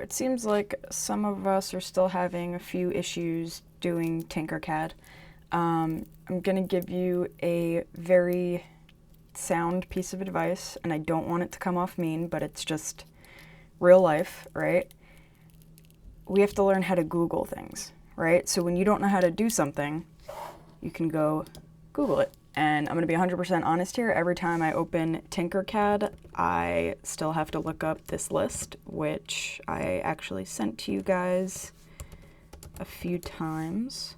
It seems like some of us are still having a few issues doing Tinkercad. I'm going to give you a very sound piece of advice, and I don't want it to come off mean, but it's just real life, right? We have to learn how to Google things, right? So when you don't know how to do something, you can go Google it. And I'm going to be 100% honest here. Every time I open Tinkercad, I still have to look up this list, which I actually sent to you guys a few times.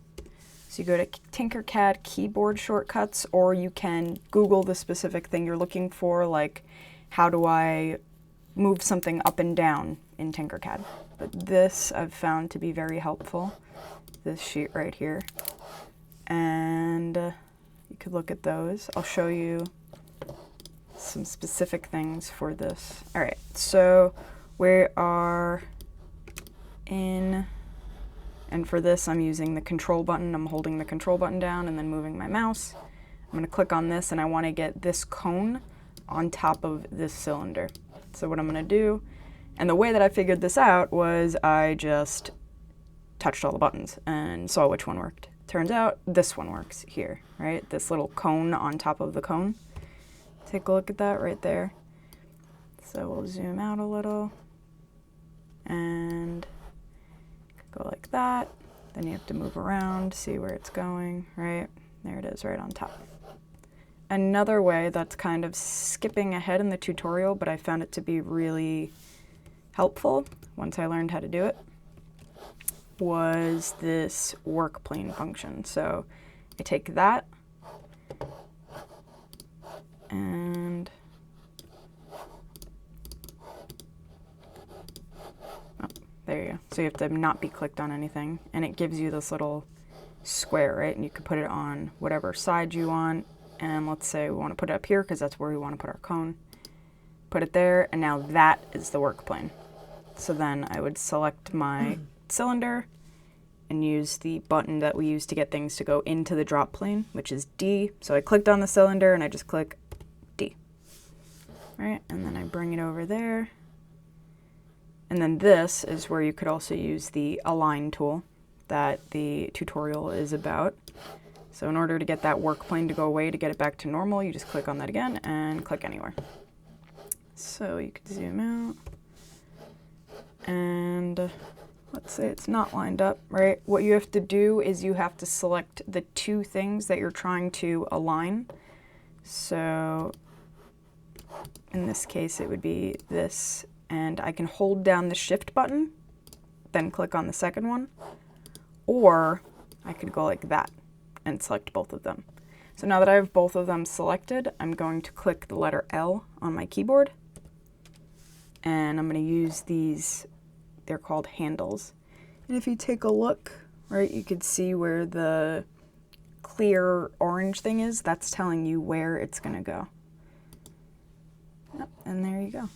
So you go to Tinkercad keyboard shortcuts, or you can Google the specific thing you're looking for, like how do I move something up and down in Tinkercad. But this I've found to be very helpful, this sheet right here. And you could look at those. I'll show you some specific things for this. All right, so we are in, and for this I'm using the control button. I'm holding the control button down and then moving my mouse. I'm gonna click on this and I wanna get this cone on top of this cylinder. So what I'm gonna do, and the way that I figured this out was I just touched all the buttons and saw which one worked. Turns out this one works here, right? This little cone on top of the cone. Take a look at that right there. So we'll zoom out a little and go like that. Then you have to move around, see where it's going, right? There it is right on top. Another way that's kind of skipping ahead in the tutorial, but I found it to be really helpful once I learned how to do it, was this work plane function. So I take that and there you go. So you have to not be clicked on anything, and it gives you this little square, right? And you can put it on whatever side you want. And let's say we want to put it up here because that's where we want to put our cone. Put it there, and now that is the work plane. So then I would select my cylinder and use the button that we use to get things to go into the drop plane, which is D. So I clicked on the cylinder and I just click D. All right, and then I bring it over there. And then this is where you could also use the align tool that the tutorial is about. So in order to get that work plane to go away, to get it back to normal, you just click on that again and click anywhere. So you could zoom out. And let's say it's not lined up, right? What you have to do is you have to select the two things that you're trying to align. So in this case, it would be this, and I can hold down the shift button, then click on the second one, or I could go like that and select both of them. So now that I have both of them selected, I'm going to click the letter L on my keyboard, and I'm going to use these. They're called handles. And if you take a look, right, you could see where the clear orange thing is. That's telling you where it's going to go. Yep, and there you go.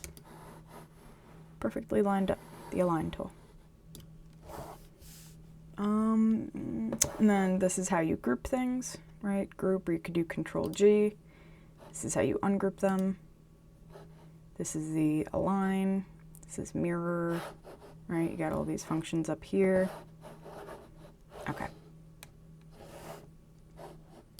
Perfectly lined up, the align tool. And then this is how you group things, right? Group, or you could do Control G. This is how you ungroup them. This is the align. This is mirror. Right, you got all these functions up here. Okay,